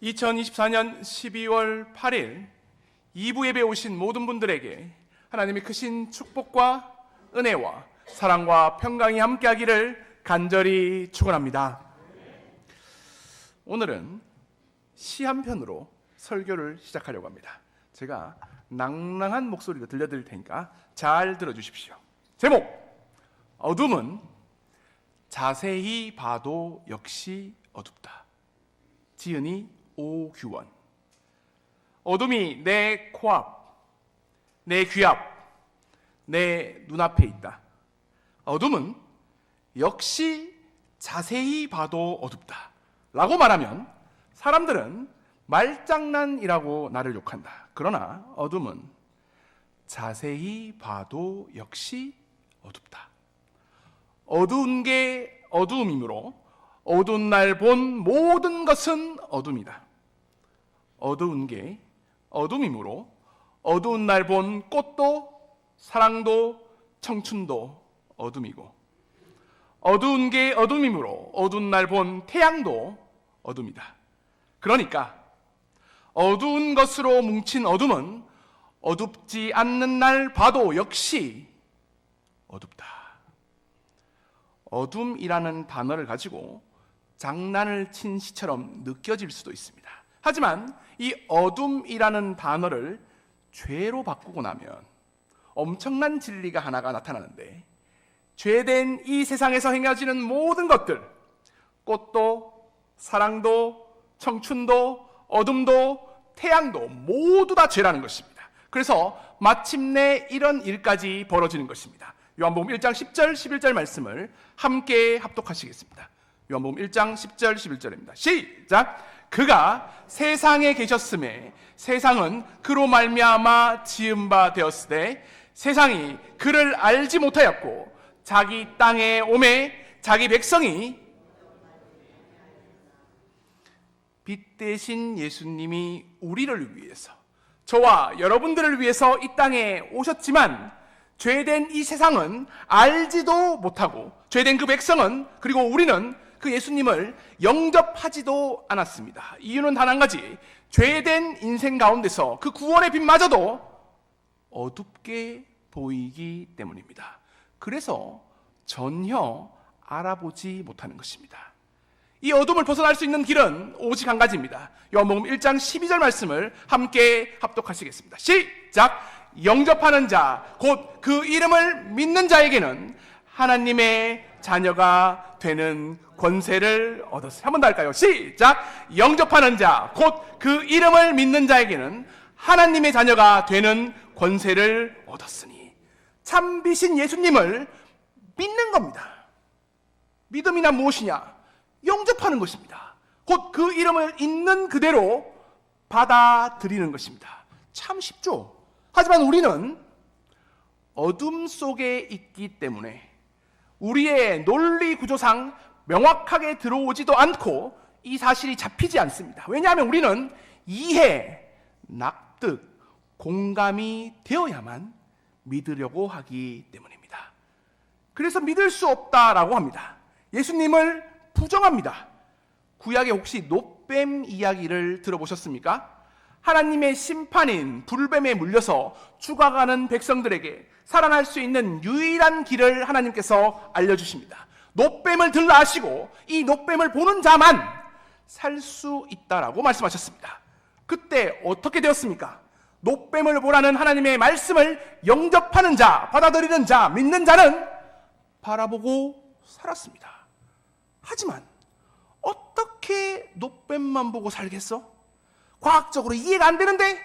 2024년 12월 8일 2부 예배 오신 모든 분들에게 하나님의 크신 축복과 은혜와 사랑과 평강이 함께하기를 간절히 축원합니다. 오늘은 시 한 편으로 설교를 시작하려고 합니다. 제가 낭랑한 목소리로 들려드릴 테니까 잘 들어주십시오. 제목, 어둠은 자세히 봐도 역시 어둡다. 지은이 오규원. 어둠이 내 코앞, 내 귀앞, 내 눈앞에 있다. 어둠은 역시 자세히 봐도 어둡다 라고 말하면 사람들은 말장난이라고 나를 욕한다. 그러나 어둠은 자세히 봐도 역시 어둡다. 어두운 게 어두움이므로 어두운 날 본 모든 것은 어둠이다. 어두운 게 어둠이므로 어두운 날 본 꽃도 사랑도 청춘도 어둠이고, 어두운 게 어둠이므로 어두운 날 본 태양도 어둠이다. 그러니까 어두운 것으로 뭉친 어둠은 어둡지 않는 날 봐도 역시 어둡다. 어둠이라는 단어를 가지고 장난을 친 시처럼 느껴질 수도 있습니다. 하지만 이 어둠이라는 단어를 죄로 바꾸고 나면 엄청난 진리가 하나가 나타나는데, 죄된 이 세상에서 행해지는 모든 것들, 꽃도 사랑도 청춘도 어둠도 태양도 모두 다 죄라는 것입니다. 그래서 마침내 이런 일까지 벌어지는 것입니다. 요한복음 1장 10절 11절 말씀을 함께 합독하시겠습니다. 요한복음 1장 10절 11절입니다. 시작! 그가 세상에 계셨음에 세상은 그로 말미암아 지은 바 되었으되 세상이 그를 알지 못하였고 자기 땅에 오매 자기 백성이, 빛 대신 예수님이 우리를 위해서, 저와 여러분들을 위해서 이 땅에 오셨지만 죄된 이 세상은 알지도 못하고, 죄된 그 백성은, 그리고 우리는 그 예수님을 영접하지도 않았습니다. 이유는 단 한 가지, 죄된 인생 가운데서 그 구원의 빛마저도 어둡게 보이기 때문입니다. 그래서 전혀 알아보지 못하는 것입니다. 이 어둠을 벗어날 수 있는 길은 오직 한 가지입니다. 요한복음 1장 12절 말씀을 함께 합독하시겠습니다. 시작! 영접하는 자, 곧 그 이름을 믿는 자에게는 하나님의 자녀가 되는 권세를 얻었어요. 한 번 더 할까요? 시작! 영접하는 자, 곧 그 이름을 믿는 자에게는 하나님의 자녀가 되는 권세를 얻었으니, 참비신 예수님을 믿는 겁니다. 믿음이나 무엇이냐? 영접하는 것입니다. 곧 그 이름을 있는 그대로 받아들이는 것입니다. 참 쉽죠? 하지만 우리는 어둠 속에 있기 때문에 우리의 논리 구조상 명확하게 들어오지도 않고 이 사실이 잡히지 않습니다. 왜냐하면 우리는 이해, 납득, 공감이 되어야만 믿으려고 하기 때문입니다. 그래서 믿을 수 없다라고 합니다. 예수님을 부정합니다. 구약에 혹시 놋뱀 이야기를 들어보셨습니까? 하나님의 심판인 불뱀에 물려서 죽어가는 백성들에게 살아날 수 있는 유일한 길을 하나님께서 알려주십니다. 놋뱀을 들라하시고 이 놋뱀을 보는 자만 살 수 있다라고 말씀하셨습니다. 그때 어떻게 되었습니까? 놋뱀을 보라는 하나님의 말씀을 영접하는 자, 받아들이는 자, 믿는 자는 바라보고 살았습니다. 하지만 어떻게 놋뱀만 보고 살겠어? 과학적으로 이해가 안 되는데,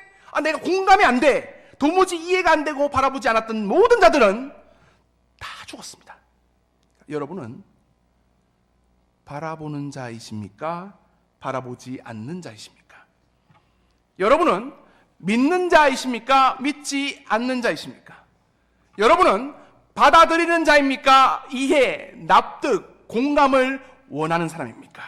내가 공감이 안 돼, 도무지 이해가 안 되고 바라보지 않았던 모든 자들은 다 죽었습니다. 여러분은 바라보는 자이십니까? 바라보지 않는 자이십니까? 여러분은 믿는 자이십니까? 믿지 않는 자이십니까? 여러분은 받아들이는 자입니까? 이해, 납득, 공감을 원하는 사람입니까?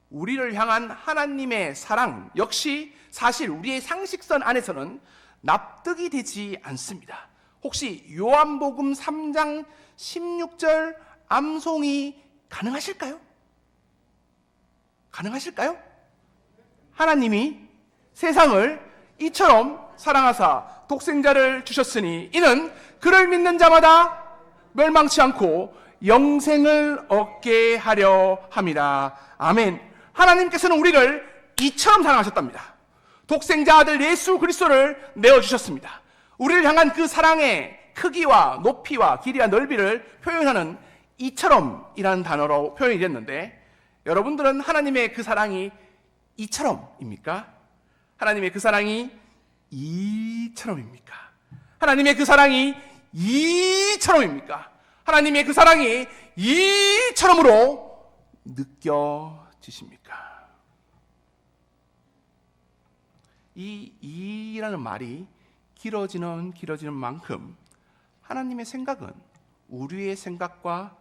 우리를 향한 하나님의 사랑 역시 사실 우리의 상식선 안에서는 납득이 되지 않습니다. 혹시 요한복음 3장 16절 암송이 가능하실까요? 가능하실까요? 하나님이 세상을 이처럼 사랑하사 독생자를 주셨으니 이는 그를 믿는 자마다 멸망치 않고 영생을 얻게 하려 함이라. 아멘. 하나님께서는 우리를 이처럼 사랑하셨답니다. 독생자 아들 예수 그리스도를 내어주셨습니다. 우리를 향한 그 사랑의 크기와 높이와 길이와 넓이를 표현하는 이처럼이라는 단어로 표현이 됐는데, 여러분들은 하나님의 그 사랑이 이처럼입니까? 하나님의 그 사랑이 이처럼입니까? 하나님의 그 사랑이 이처럼입니까? 하나님의 그 사랑이 이처럼으로 느껴지십니까? 이 이라는 말이 길어지는 만큼 하나님의 생각은 우리의 생각과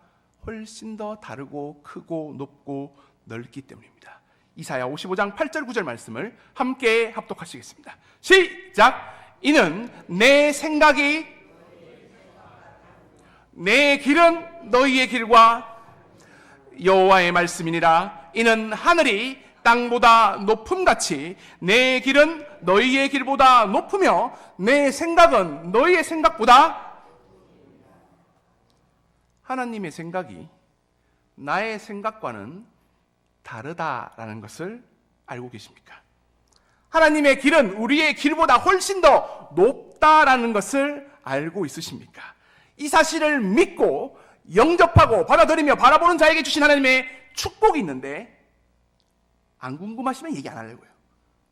훨씬 더 다르고 크고 높고 넓기 때문입니다. 이사야 55장 8절 9절 말씀을 함께 합독하시겠습니다. 시작! 이는 내 생각이 내 길은 너희의 길과 여호와의 말씀이니라. 이는 하늘이 땅보다 높음같이 내 길은 너희의 길보다 높으며 내 생각은 너희의 생각보다. 하나님의 생각이 나의 생각과는 다르다라는 것을 알고 계십니까? 하나님의 길은 우리의 길보다 훨씬 더 높다라는 것을 알고 있으십니까? 이 사실을 믿고 영접하고 받아들이며 바라보는 자에게 주신 하나님의 축복이 있는데, 안 궁금하시면 얘기 안 하려고요.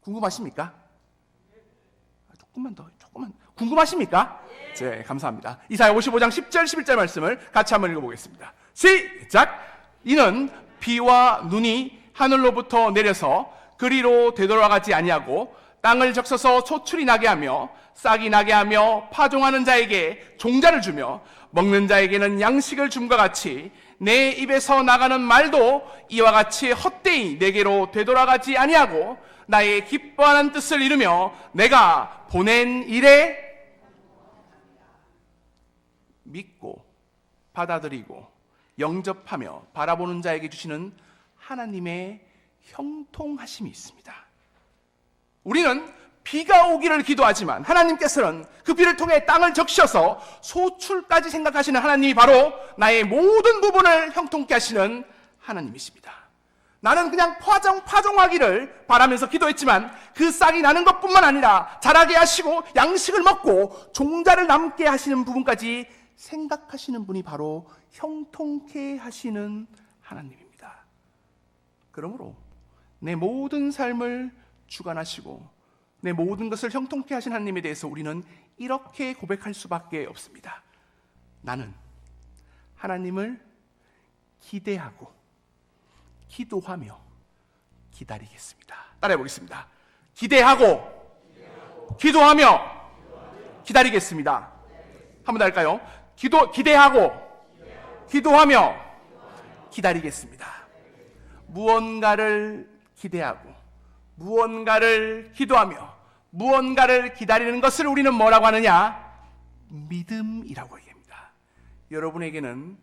궁금하십니까? 조금만 궁금하십니까? 네, 감사합니다. 이사야 55장 10절 11절 말씀을 같이 한번 읽어보겠습니다. 시작! 이는 비와 눈이 하늘로부터 내려서 그리로 되돌아가지 아니하고 땅을 적셔서 소출이 나게 하며 싹이 나게 하며 파종하는 자에게 종자를 주며 먹는 자에게는 양식을 줌과 같이 내 입에서 나가는 말도 이와 같이 헛되이 내게로 되돌아가지 아니하고 나의 기뻐하는 뜻을 이루며 내가 보낸 일에 믿고 받아들이고 영접하며 바라보는 자에게 주시는 하나님의 형통하심이 있습니다. 우리는 비가 오기를 기도하지만 하나님께서는 그 비를 통해 땅을 적셔서 소출까지 생각하시는 하나님이 바로 나의 모든 부분을 형통케 하시는 하나님이십니다. 나는 그냥 파종하기를 바라면서 기도했지만 그 싹이 나는 것뿐만 아니라 자라게 하시고 양식을 먹고 종자를 남게 하시는 부분까지 생각하시는 분이 바로 형통케 하시는 하나님입니다. 그러므로 내 모든 삶을 주관하시고 내 모든 것을 형통케 하신 하나님에 대해서 우리는 이렇게 고백할 수밖에 없습니다. 나는 하나님을 기대하고 기도하며 기다리겠습니다. 따라해 보겠습니다. 기대하고 기도하며 기다리겠습니다. 한 번 더 할까요? 기대하고 기도하며 기다리겠습니다. 무언가를 기대하고 무언가를 기도하며 무언가를 기다리는 것을 우리는 뭐라고 하느냐? 믿음이라고 얘기합니다. 여러분에게는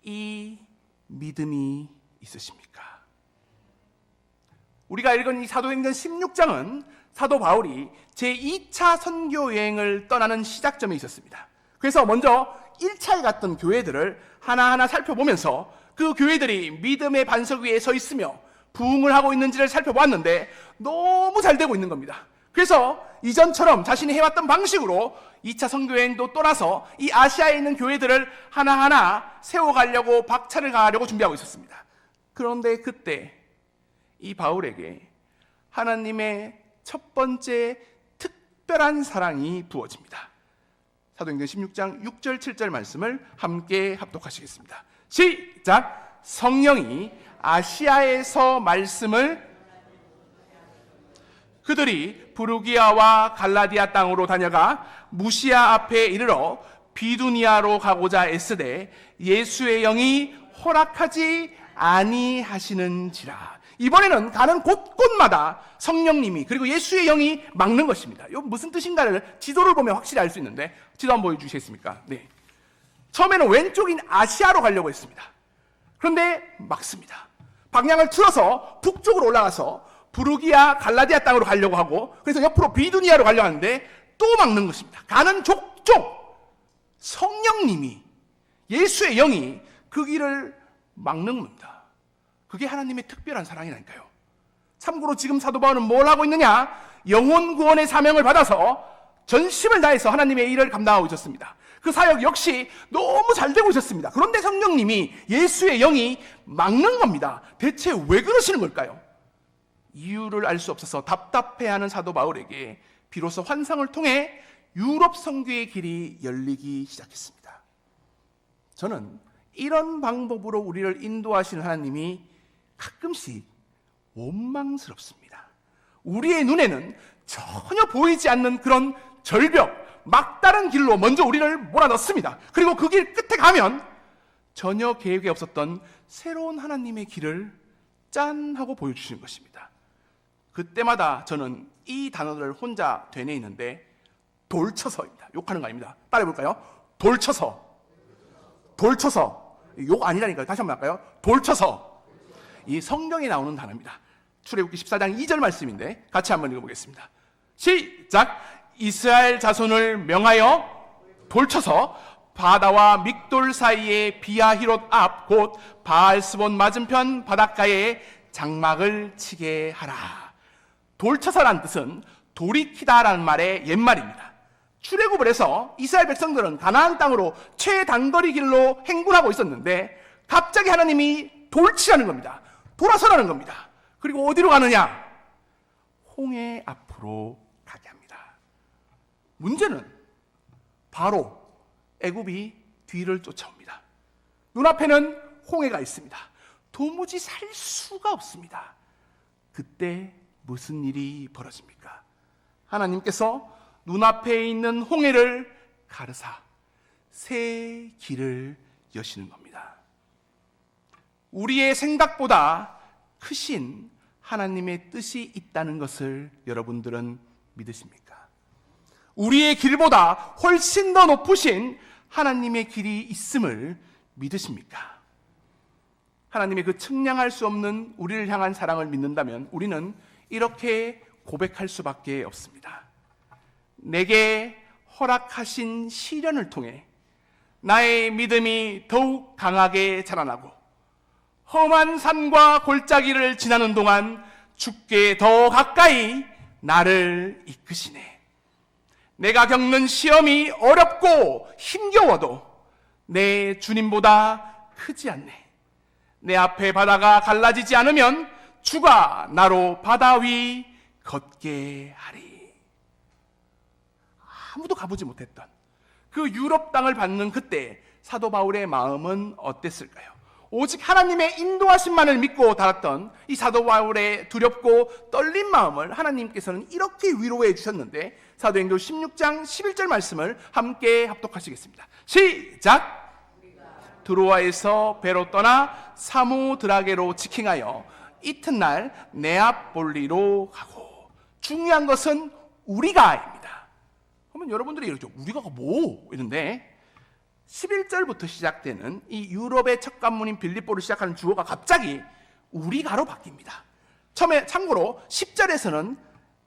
이 믿음이 있으십니까? 우리가 읽은 이 사도행전 16장은 사도 바울이 제2차 선교 여행을 떠나는 시작점에 있었습니다. 그래서 먼저 1차에 갔던 교회들을 하나하나 살펴보면서 그 교회들이 믿음의 반석 위에 서 있으며 부흥을 하고 있는지를 살펴보았는데 너무 잘 되고 있는 겁니다. 그래서 이전처럼 자신이 해왔던 방식으로 2차 선교여행도 떠나서 이 아시아에 있는 교회들을 하나하나 세워가려고 박차를 가하려고 준비하고 있었습니다. 그런데 그때 이 바울에게 하나님의 첫 번째 특별한 사랑이 부어집니다. 사도행전 16장 6절 7절 말씀을 함께 합독하시겠습니다. 시작! 성령이 아시아에서 말씀을 그들이 부르기아와 갈라디아 땅으로 다녀가 무시아 앞에 이르러 비두니아로 가고자 애쓰되 예수의 영이 허락하지 아니하시는지라. 이번에는 가는 곳곳마다 성령님이 그리고 예수의 영이 막는 것입니다. 이거 무슨 뜻인가를 지도를 보면 확실히 알 수 있는데 지도 한번 보여주시겠습니까? 네. 처음에는 왼쪽인 아시아로 가려고 했습니다. 그런데 막습니다. 방향을 틀어서 북쪽으로 올라가서 부르기아 갈라디아 땅으로 가려고 하고, 그래서 옆으로 비두니아로 가려고 하는데 또 막는 것입니다. 가는 족족 성령님이, 예수의 영이 그 길을 막는 겁니다. 그게 하나님의 특별한 사랑이라니까요. 참고로 지금 사도 바울은 뭘 하고 있느냐? 영혼 구원의 사명을 받아서 전심을 다해서 하나님의 일을 감당하고 있었습니다. 그 사역 역시 너무 잘 되고 있었습니다. 그런데 성령님이, 예수의 영이 막는 겁니다. 대체 왜 그러시는 걸까요? 이유를 알 수 없어서 답답해하는 사도 바울에게 비로소 환상을 통해 유럽 선교의 길이 열리기 시작했습니다. 저는 이런 방법으로 우리를 인도하시는 하나님이 가끔씩 원망스럽습니다. 우리의 눈에는 전혀 보이지 않는 그런 절벽, 막다른 길로 먼저 우리를 몰아넣습니다. 그리고 그 길 끝에 가면 전혀 계획에 없었던 새로운 하나님의 길을 짠 하고 보여주시는 것입니다. 그때마다 저는 이 단어를 혼자 되뇌이는데 돌쳐서입니다. 욕하는 거 아닙니다. 따라해볼까요? 돌쳐서. 돌쳐서. 욕 아니라니까요. 다시 한번 할까요? 돌쳐서. 이 성경에 나오는 단어입니다. 출애굽기 14장 2절 말씀인데 같이 한번 읽어보겠습니다. 시작! 이스라엘 자손을 명하여 돌쳐서 바다와 믹돌 사이의 비아히롯 앞 곧 바알스본 맞은편 바닷가에 장막을 치게 하라. 돌쳐서란 뜻은 돌이키다라는 말의 옛말입니다. 출애굽을 해서 이스라엘 백성들은 가나안 땅으로 최단거리 길로 행군하고 있었는데 갑자기 하나님이 돌치라는 겁니다. 돌아서라는 겁니다. 그리고 어디로 가느냐? 홍해 앞으로 가게 합니다. 문제는 바로 애굽이 뒤를 쫓아옵니다. 눈앞에는 홍해가 있습니다. 도무지 살 수가 없습니다. 그때 무슨 일이 벌어집니까? 하나님께서 눈앞에 있는 홍해를 가르사 새 길을 여시는 겁니다. 우리의 생각보다 크신 하나님의 뜻이 있다는 것을 여러분들은 믿으십니까? 우리의 길보다 훨씬 더 높으신 하나님의 길이 있음을 믿으십니까? 하나님의 그 측량할 수 없는 우리를 향한 사랑을 믿는다면 우리는 이렇게 고백할 수밖에 없습니다. 내게 허락하신 시련을 통해 나의 믿음이 더욱 강하게 자라나고 험한 산과 골짜기를 지나는 동안 주께 더 가까이 나를 이끄시네. 내가 겪는 시험이 어렵고 힘겨워도 내 주님보다 크지 않네. 내 앞에 바다가 갈라지지 않으면 주가 나로 바다 위 걷게 하리. 아무도 가보지 못했던 그 유럽 땅을 받는 그때 사도 바울의 마음은 어땠을까요? 오직 하나님의 인도하심만을 믿고 달았던 이 사도 바울의 두렵고 떨린 마음을 하나님께서는 이렇게 위로해 주셨는데 사도행전 16장 11절 말씀을 함께 합독하시겠습니다. 시작! 드로아에서 배로 떠나 사무드라게로 직행하여 이튿날 네아폴리로 가고. 중요한 것은 우리가입니다. 그러면 여러분들이 이러죠. 우리가가 뭐? 이런데 11절부터 시작되는 이 유럽의 첫 관문인 빌립보를 시작하는 주어가 갑자기 우리가로 바뀝니다. 처음에 참고로 10절에서는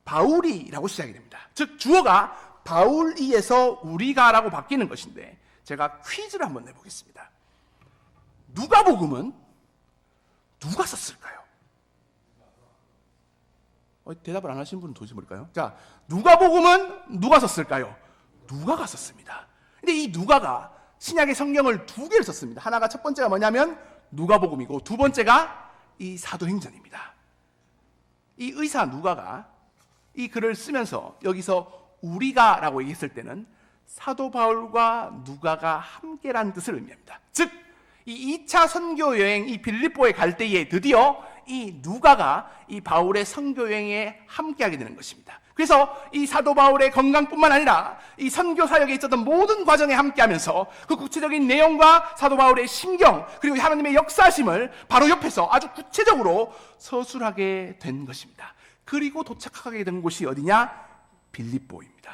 바울이라고 시작이 됩니다. 즉 주어가 바울이에서 우리가라고 바뀌는 것인데 제가 퀴즈를 한번 내보겠습니다. 누가복음은 누가 썼을까요? 대답을 안 하시는 분은 도대체 뭘까요? 자, 누가복음은 누가 썼을까요? 누가가 썼습니다. 근데 이 누가가 신약의 성경을 두 개를 썼습니다. 하나가 첫 번째가 뭐냐면 누가복음이고 두 번째가 이 사도행전입니다. 이 의사 누가가 이 글을 쓰면서 여기서 우리가라고 얘기했을 때는 사도 바울과 누가가 함께라는 뜻을 의미합니다. 즉, 이 2차 선교 여행 이 빌립보에 갈 때에 드디어 이 누가가 이 바울의 선교 여행에 함께하게 되는 것입니다. 그래서 이 사도 바울의 건강뿐만 아니라 이 선교 사역에 있었던 모든 과정에 함께하면서 그 구체적인 내용과 사도 바울의 심경 그리고 하나님의 역사심을 바로 옆에서 아주 구체적으로 서술하게 된 것입니다. 그리고 도착하게 된 곳이 어디냐? 빌립보입니다.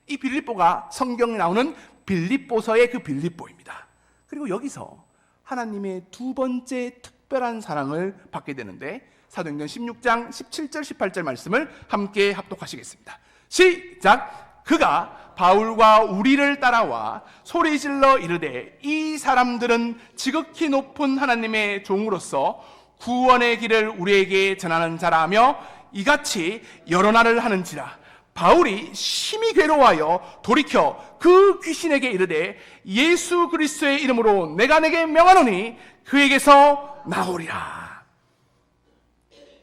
이 빌립보가 성경에 나오는 빌립보서의 그 빌립보입니다. 그리고 여기서 하나님의 두 번째 특별한 사랑을 받게 되는데 사도행전 16장 17절 18절 말씀을 함께 합독하시겠습니다. 시작! 그가 바울과 우리를 따라와 소리질러 이르되 이 사람들은 지극히 높은 하나님의 종으로서 구원의 길을 우리에게 전하는 자라며 이같이 여러 날을 하는지라. 바울이 심히 괴로워하여 돌이켜 그 귀신에게 이르되 예수 그리스도의 이름으로 내가 내게 명하노니 그에게서 나오리라.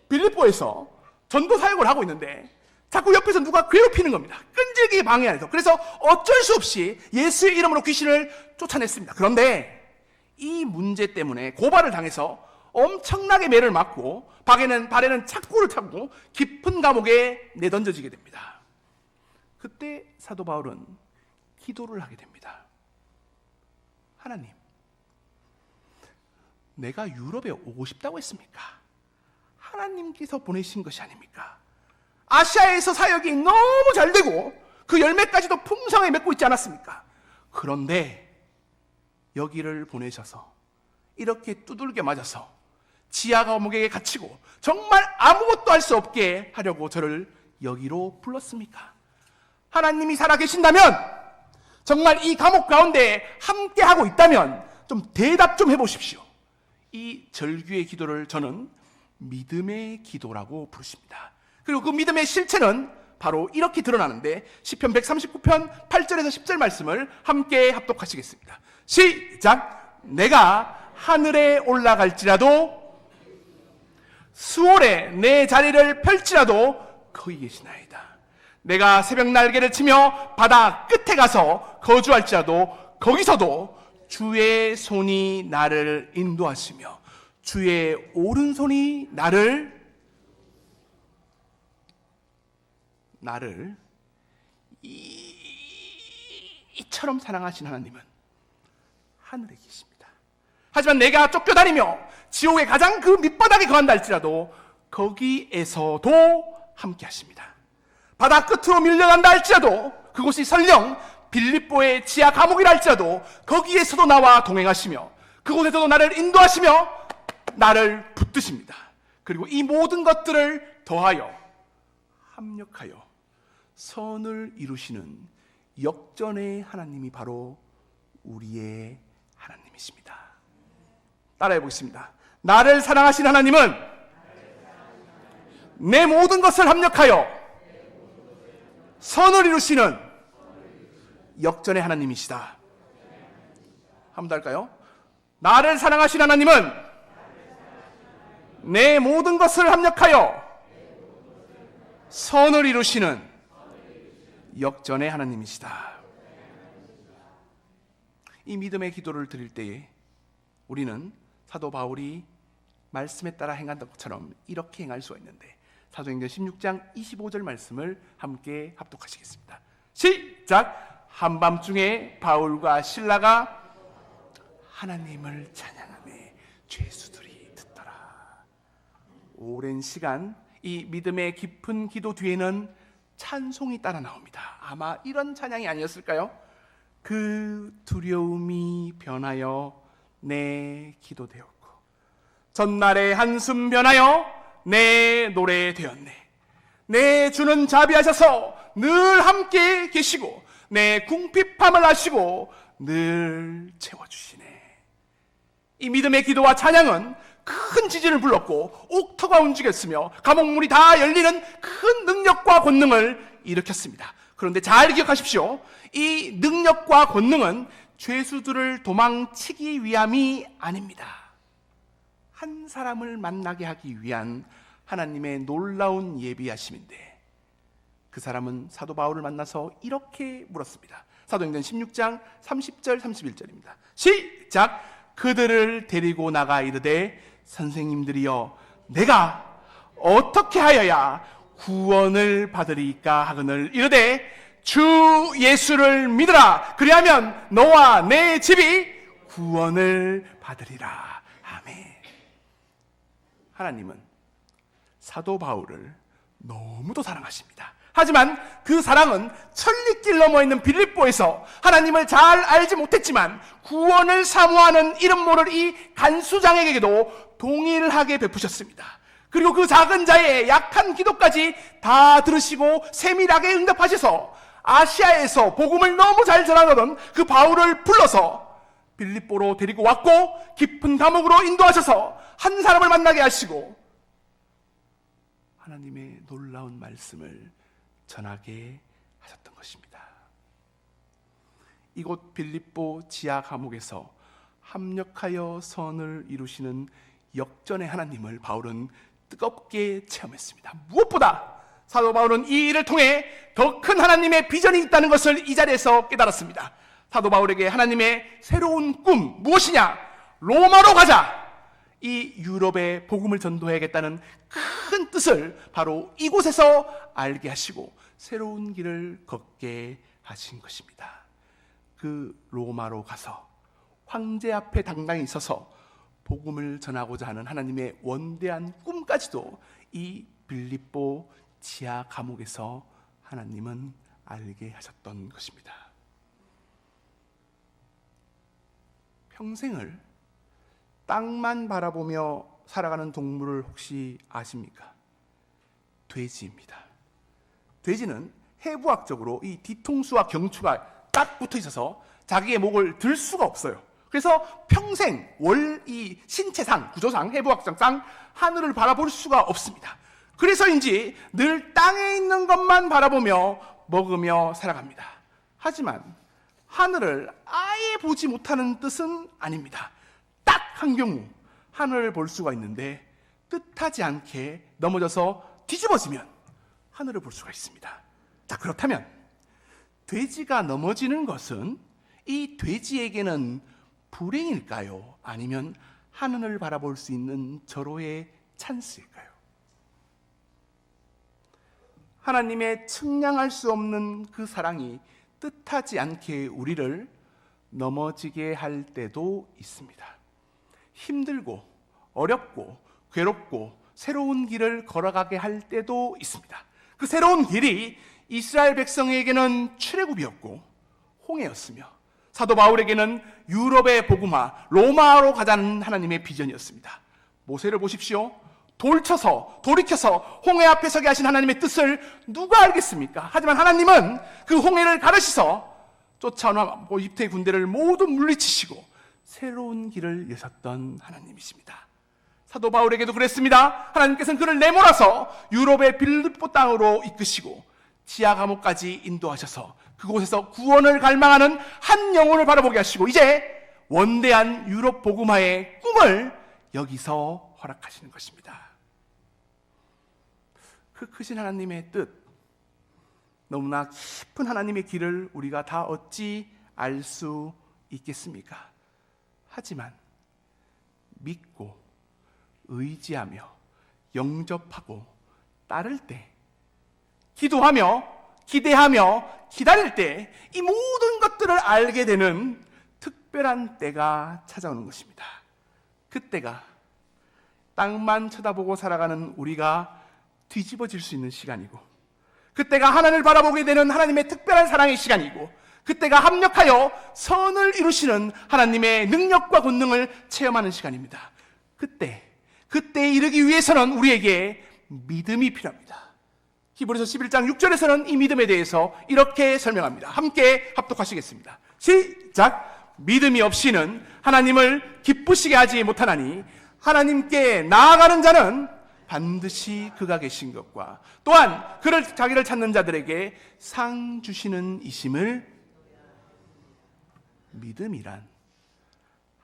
빌립보에서 전도 사역을 하고 있는데 자꾸 옆에서 누가 괴롭히는 겁니다. 끈질기게 방해해서. 그래서 어쩔 수 없이 예수의 이름으로 귀신을 쫓아냈습니다. 그런데 이 문제 때문에 고발을 당해서 엄청나게 매를 맞고 발에는 착고를 차고 깊은 감옥에 내던져지게 됩니다. 그때 사도 바울은 기도를 하게 됩니다. 하나님, 내가 유럽에 오고 싶다고 했습니까? 하나님께서 보내신 것이 아닙니까? 아시아에서 사역이 너무 잘 되고 그 열매까지도 풍성하게 맺고 있지 않았습니까? 그런데 여기를 보내셔서 이렇게 두들겨 맞아서 지하 감옥에 갇히고 정말 아무것도 할 수 없게 하려고 저를 여기로 불렀습니까? 하나님이 살아계신다면, 정말 이 감옥 가운데 함께하고 있다면 좀 대답 좀 해보십시오. 이 절규의 기도를 저는 믿음의 기도라고 부르십니다. 그리고 그 믿음의 실체는 바로 이렇게 드러나는데 시편 139편 8절에서 10절 말씀을 함께 합독하시겠습니다. 시작! 내가 하늘에 올라갈지라도 수월에 내 자리를 펼치라도 거기 계시나이다. 내가 새벽 날개를 치며 바다 끝에 가서 거주할지라도 거기서도 주의 손이 나를 인도하시며 주의 오른손이 나를 이처럼 사랑하신 하나님은 하늘에 계십니다. 하지만 내가 쫓겨다니며 지옥의 가장 그 밑바닥에 거한다 할지라도 거기에서도 함께 하십니다. 바다 끝으로 밀려간다 할지라도 그곳이 설령 빌립보의 지하 감옥이라 할지라도 거기에서도 나와 동행하시며 그곳에서도 나를 인도하시며 나를 붙드십니다. 그리고 이 모든 것들을 더하여 합력하여 선을 이루시는 역전의 하나님이 바로 우리의 하나님이십니다. 따라해 보겠습니다. 나를 사랑하신 하나님은 내 모든 것을 합력하여 선을 이루시는 역전의 하나님이시다. 한 번 더 할까요? 나를 사랑하신 하나님은 내 모든 것을 합력하여 선을 이루시는 역전의 하나님이시다. 이 믿음의 기도를 드릴 때에 우리는 사도 바울이 말씀에 따라 행한다는 것처럼 이렇게 행할 수가 있는데 사도행전 16장 25절 말씀을 함께 합독하시겠습니다. 시작! 한밤중에 바울과 실라가 하나님을 찬양하매 죄수들이 듣더라. 오랜 시간 이 믿음의 깊은 기도 뒤에는 찬송이 따라 나옵니다. 아마 이런 찬양이 아니었을까요? 그 두려움이 변하여 내 기도 되었고 전날의 한숨 변하여 내 노래 되었네. 내 주는 자비하셔서 늘 함께 계시고 내 궁핍함을 아시고 늘 채워주시네. 이 믿음의 기도와 찬양은 큰 지진을 불렀고 옥토가 움직였으며 감옥문이 다 열리는 큰 능력과 권능을 일으켰습니다. 그런데 잘 기억하십시오. 이 능력과 권능은 죄수들을 도망치기 위함이 아닙니다. 한 사람을 만나게 하기 위한 하나님의 놀라운 예비하심인데 그 사람은 사도 바울을 만나서 이렇게 물었습니다. 사도행전 16장 30절 31절입니다. 시작! 그들을 데리고 나가 이르되 선생님들이여 내가 어떻게 하여야 구원을 받으리까 하거늘 이르되 주 예수를 믿으라. 그리하면 너와 내 집이 구원을 받으리라. 아멘. 하나님은 사도 바울을 너무도 사랑하십니다. 하지만 그 사랑은 천리길 넘어 있는 빌립보에서 하나님을 잘 알지 못했지만 구원을 사모하는 이름 모를 이 간수장에게도 동일하게 베푸셨습니다. 그리고 그 작은 자의 약한 기도까지 다 들으시고 세밀하게 응답하셔서 아시아에서 복음을 너무 잘 전하던 그 바울을 불러서 빌립보로 데리고 왔고 깊은 감옥으로 인도하셔서 한 사람을 만나게 하시고 하나님의 놀라운 말씀을 전하게 하셨던 것입니다. 이곳 빌립보 지하 감옥에서 합력하여 선을 이루시는 역전의 하나님을 바울은 뜨겁게 체험했습니다. 무엇보다 사도 바울은 이 일을 통해 더 큰 하나님의 비전이 있다는 것을 이 자리에서 깨달았습니다. 사도 바울에게 하나님의 새로운 꿈 무엇이냐? 로마로 가자! 이 유럽에 복음을 전도해야겠다는 큰 뜻을 바로 이곳에서 알게 하시고 새로운 길을 걷게 하신 것입니다. 그 로마로 가서 황제 앞에 당당히 서서 복음을 전하고자 하는 하나님의 원대한 꿈까지도 이 빌립보 지하 감옥에서 하나님은 알게 하셨던 것입니다. 평생을 땅만 바라보며 살아가는 동물을 혹시 아십니까? 돼지입니다. 돼지는 해부학적으로 이 뒤통수와 경추가 딱 붙어 있어서 자기의 목을 들 수가 없어요. 그래서 평생 이 신체상, 구조상, 해부학적상 하늘을 바라볼 수가 없습니다. 그래서인지 늘 땅에 있는 것만 바라보며 먹으며 살아갑니다. 하지만 하늘을 아예 보지 못하는 뜻은 아닙니다. 딱 한 경우 하늘을 볼 수가 있는데 뜻하지 않게 넘어져서 뒤집어지면 하늘을 볼 수가 있습니다. 자, 그렇다면 돼지가 넘어지는 것은 이 돼지에게는 불행일까요? 아니면 하늘을 바라볼 수 있는 절호의 찬스일까요? 하나님의 측량할 수 없는 그 사랑이 뜻하지 않게 우리를 넘어지게 할 때도 있습니다. 힘들고 어렵고 괴롭고 새로운 길을 걸어가게 할 때도 있습니다. 그 새로운 길이 이스라엘 백성에게는 출애굽이었고 홍해였으며 사도 바울에게는 유럽의 복음화, 로마로 가자는 하나님의 비전이었습니다. 모세를 보십시오. 돌이켜서 홍해 앞에 서게 하신 하나님의 뜻을 누가 알겠습니까? 하지만 하나님은 그 홍해를 가르시서 쫓아오는 이집트의 군대를 모두 물리치시고 새로운 길을 여셨던 하나님이십니다. 사도 바울에게도 그랬습니다. 하나님께서는 그를 내몰아서 유럽의 빌립보 땅으로 이끄시고 지하 감옥까지 인도하셔서 그곳에서 구원을 갈망하는 한 영혼을 바라보게 하시고 이제 원대한 유럽 복음화의 꿈을 여기서 허락하시는 것입니다. 그 크신 하나님의 뜻, 너무나 깊은 하나님의 길을 우리가 다 어찌 알 수 있겠습니까? 하지만 믿고 의지하며 영접하고 따를 때, 기도하며 기대하며 기다릴 때 이 모든 것들을 알게 되는 특별한 때가 찾아오는 것입니다. 그때가 땅만 쳐다보고 살아가는 우리가 뒤집어질 수 있는 시간이고, 그때가 하나님을 바라보게 되는 하나님의 특별한 사랑의 시간이고, 그때가 합력하여 선을 이루시는 하나님의 능력과 권능을 체험하는 시간입니다. 그때에 이르기 위해서는 우리에게 믿음이 필요합니다. 히브리서 11장 6절에서는 이 믿음에 대해서 이렇게 설명합니다. 함께 합독하시겠습니다. 시작! 믿음이 없이는 하나님을 기쁘시게 하지 못하나니 하나님께 나아가는 자는 반드시 그가 계신 것과 또한 자기를 찾는 자들에게 상 주시는 이심을. 믿음이란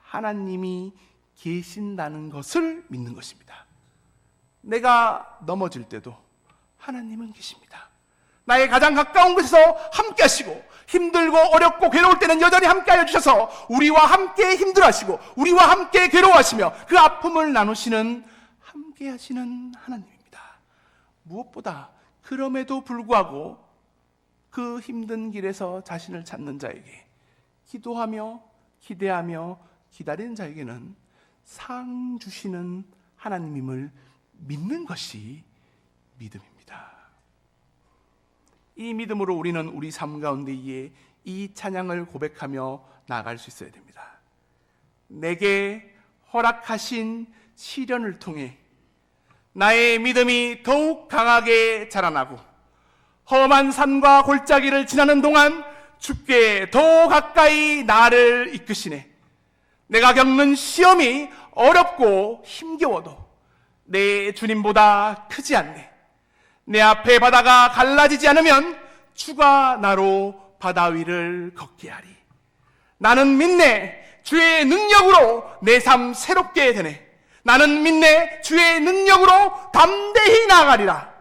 하나님이 계신다는 것을 믿는 것입니다. 내가 넘어질 때도 하나님은 계십니다. 나의 가장 가까운 곳에서 함께 하시고 힘들고 어렵고 괴로울 때는 여전히 함께 하여 주셔서 우리와 함께 힘들어하시고 우리와 함께 괴로워하시며 그 아픔을 나누시는 함께 하시는 하나님입니다. 무엇보다 그럼에도 불구하고 그 힘든 길에서 자신을 찾는 자에게 기도하며 기대하며 기다리는 자에게는 상 주시는 하나님임을 믿는 것이 믿음입니다. 이 믿음으로 우리는 우리 삶 가운데에 이 찬양을 고백하며 나아갈 수 있어야 됩니다. 내게 허락하신 시련을 통해 나의 믿음이 더욱 강하게 자라나고 험한 산과 골짜기를 지나는 동안 주께 더 가까이 나를 이끄시네. 내가 겪는 시험이 어렵고 힘겨워도 내 주님보다 크지 않네. 내 앞에 바다가 갈라지지 않으면 주가 나로 바다 위를 걷게 하리. 나는 믿네. 주의 능력으로 내 삶 새롭게 되네. 나는 믿네. 주의 능력으로 담대히 나아가리라.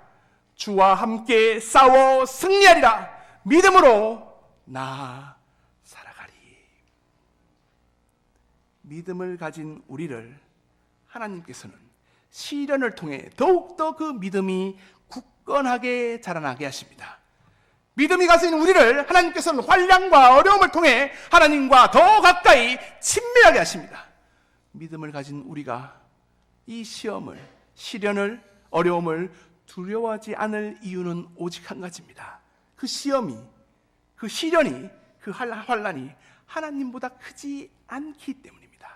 주와 함께 싸워 승리하리라. 믿음으로 나 살아가리. 믿음을 가진 우리를 하나님께서는 시련을 통해 더욱더 그 믿음이 굳건하게 자라나게 하십니다. 믿음이 가진 우리를 하나님께서는 환난과 어려움을 통해 하나님과 더 가까이 친밀하게 하십니다. 믿음을 가진 우리가 이 시험을, 시련을, 어려움을 두려워하지 않을 이유는 오직 한 가지입니다. 그 시험이, 그 시련이, 그 환난이 하나님보다 크지 않기 때문입니다.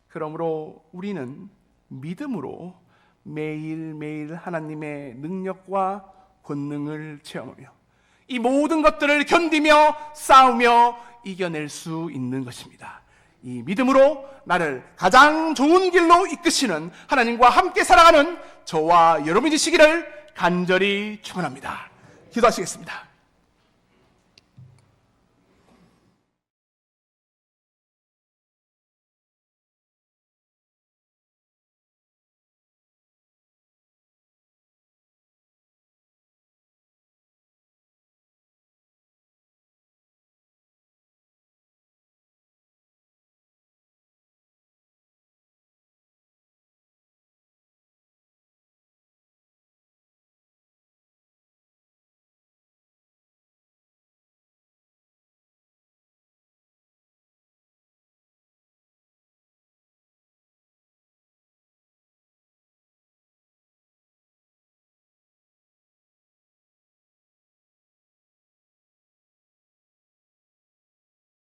그러므로 우리는 믿음으로 매일매일 하나님의 능력과 권능을 체험하며 이 모든 것들을 견디며 싸우며 이겨낼 수 있는 것입니다. 이 믿음으로 나를 가장 좋은 길로 이끄시는 하나님과 함께 살아가는 저와 여러분이 되시기를 간절히 축원합니다. 기도하시겠습니다.